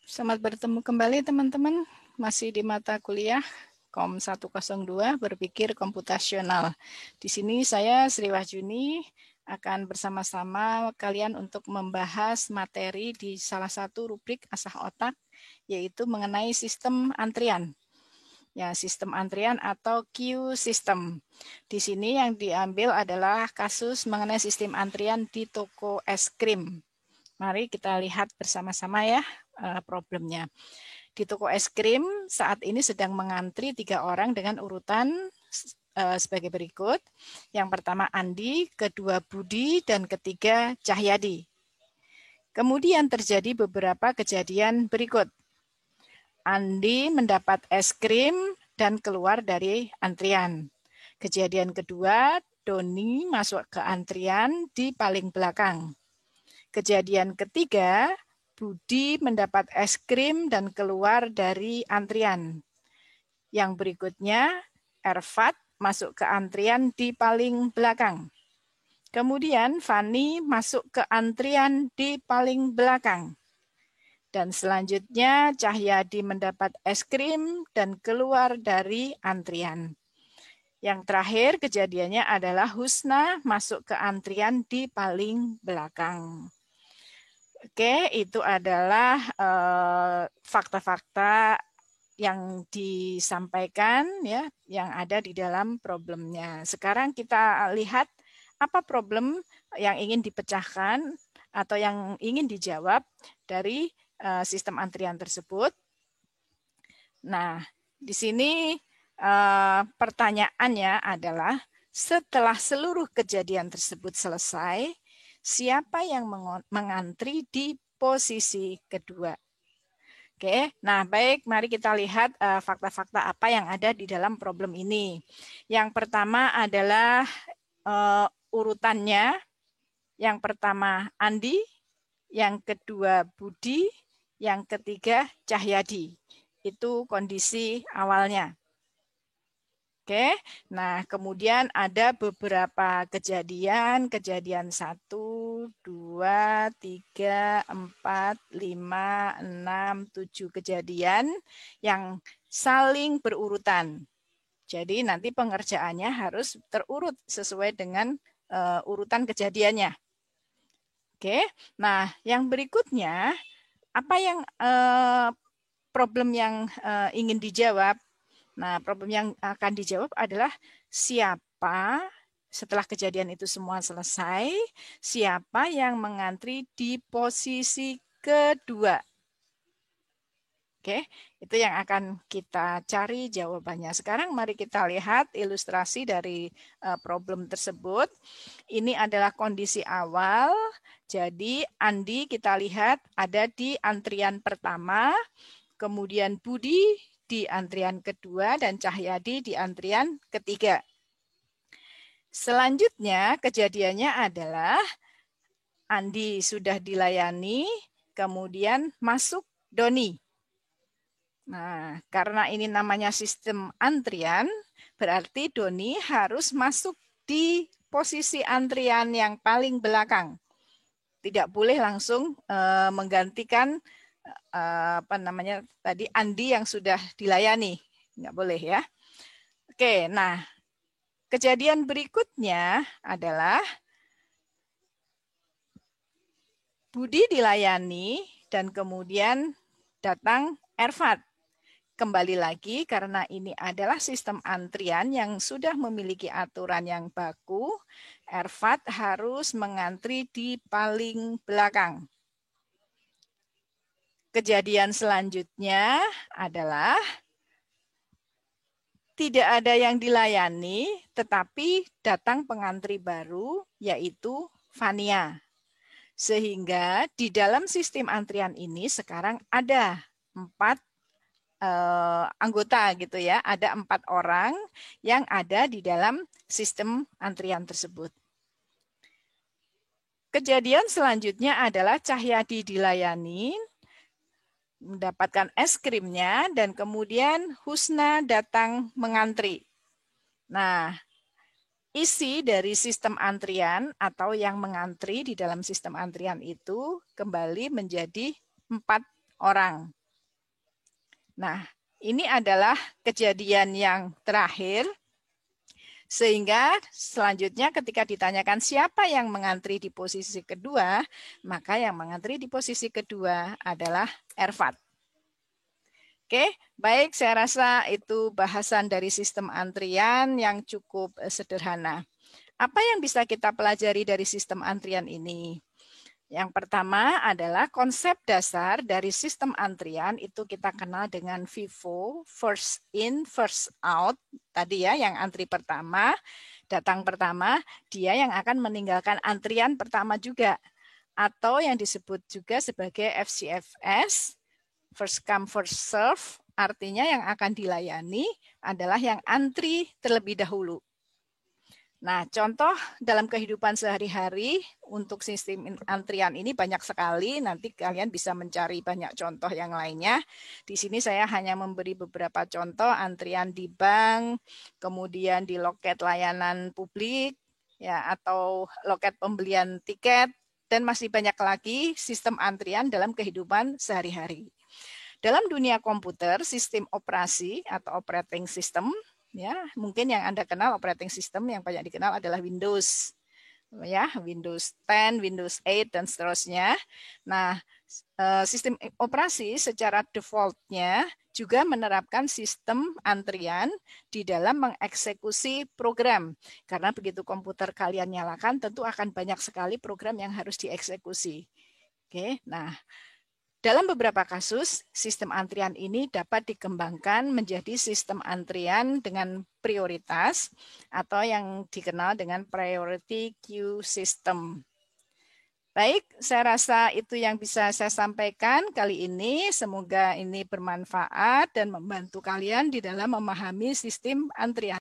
Selamat bertemu kembali teman-teman, masih di mata kuliah Kom 102 berpikir komputasional. Di sini saya Sri Wahyuni akan bersama-sama kalian untuk membahas materi di salah satu rubrik asah otak, yaitu mengenai sistem antrian. Ya, sistem antrian atau queue system. Di sini yang diambil adalah kasus mengenai sistem antrian di toko es krim. Mari kita lihat bersama-sama ya problemnya. Di toko es krim saat ini sedang mengantri 3 orang dengan urutan sebagai berikut. Yang pertama Andi, kedua Budi, dan ketiga Cahyadi. Kemudian terjadi beberapa kejadian berikut. Andi mendapat es krim dan keluar dari antrian. Kejadian kedua, Doni masuk ke antrian di paling belakang. Kejadian ketiga, Budi mendapat es krim dan keluar dari antrian. Yang berikutnya, Erfat masuk ke antrian di paling belakang. Kemudian Fani masuk ke antrian di paling belakang. Dan selanjutnya Cahyadi mendapat es krim dan keluar dari antrian. Yang terakhir kejadiannya adalah Husna masuk ke antrian di paling belakang. Oke, itu adalah fakta-fakta yang disampaikan ya, yang ada di dalam problemnya. Sekarang kita lihat apa problem yang ingin dipecahkan atau yang ingin dijawab dari sistem antrian tersebut. Nah, di sini pertanyaannya adalah setelah seluruh kejadian tersebut selesai, siapa yang mengantri di posisi kedua? Oke, nah baik, mari kita lihat fakta-fakta apa yang ada di dalam problem ini. Yang pertama adalah urutannya. Yang pertama Andi, yang kedua Budi, yang ketiga Cahyadi. Itu kondisi awalnya. Oke, nah kemudian ada beberapa kejadian 1, 2, 3, 4, 5, 6, 7 kejadian yang saling berurutan. Jadi nanti pengerjaannya harus terurut sesuai dengan urutan kejadiannya. Oke, nah yang berikutnya, apa yang problem yang ingin dijawab? Nah, problem yang akan dijawab adalah siapa setelah kejadian itu semua selesai, siapa yang mengantri di posisi kedua. Oke, itu yang akan kita cari jawabannya. Sekarang mari kita lihat ilustrasi dari problem tersebut. Ini adalah kondisi awal. Jadi Andi kita lihat ada di antrian pertama, kemudian Budi di antrian kedua, dan Cahyadi di antrian ketiga. Selanjutnya kejadiannya adalah Andi sudah dilayani, kemudian masuk Doni. Nah, karena ini namanya sistem antrian, berarti Doni harus masuk di posisi antrian yang paling belakang. Tidak boleh langsung menggantikan tadi Andi yang sudah dilayani, nggak boleh ya. Oke, nah kejadian berikutnya adalah Budi dilayani dan kemudian datang Erfat. Kembali lagi karena ini adalah sistem antrian yang sudah memiliki aturan yang baku, Erfat harus mengantri di paling belakang. Kejadian selanjutnya adalah tidak ada yang dilayani, tetapi datang pengantri baru, yaitu Fania. Sehingga di dalam sistem antrian ini sekarang ada 4 anggota gitu ya, ada 4 orang yang ada di dalam sistem antrian tersebut. Kejadian selanjutnya adalah Cahyadi dilayani, mendapatkan es krimnya, dan kemudian Husna datang mengantri. Nah, isi dari sistem antrian atau yang mengantri di dalam sistem antrian itu kembali menjadi 4 orang. Nah, ini adalah kejadian yang terakhir, sehingga selanjutnya ketika ditanyakan siapa yang mengantri di posisi kedua, maka yang mengantri di posisi kedua adalah Ervat. Oke, baik, saya rasa itu bahasan dari sistem antrian yang cukup sederhana. Apa yang bisa kita pelajari dari sistem antrian ini? Yang pertama adalah konsep dasar dari sistem antrian itu kita kenal dengan FIFO, first in, first out. Tadi ya, yang antri pertama, datang pertama, dia yang akan meninggalkan antrian pertama juga. Atau yang disebut juga sebagai FCFS, first come, first serve, artinya yang akan dilayani adalah yang antri terlebih dahulu. Nah, contoh dalam kehidupan sehari-hari untuk sistem antrian ini banyak sekali. Nanti kalian bisa mencari banyak contoh yang lainnya. Di sini saya hanya memberi beberapa contoh antrian di bank, kemudian di loket layanan publik, ya, atau loket pembelian tiket, dan masih banyak lagi sistem antrian dalam kehidupan sehari-hari. Dalam dunia komputer, sistem operasi atau operating system, ya, mungkin yang Anda kenal operating system yang banyak dikenal adalah Windows, ya, Windows 10, Windows 8 dan seterusnya. Nah, sistem operasi secara defaultnya juga menerapkan sistem antrian di dalam mengeksekusi program. Karena begitu komputer kalian nyalakan, tentu akan banyak sekali program yang harus dieksekusi. Oke, nah, dalam beberapa kasus, sistem antrian ini dapat dikembangkan menjadi sistem antrian dengan prioritas atau yang dikenal dengan priority queue system. Baik, saya rasa itu yang bisa saya sampaikan kali ini. Semoga ini bermanfaat dan membantu kalian di dalam memahami sistem antrian.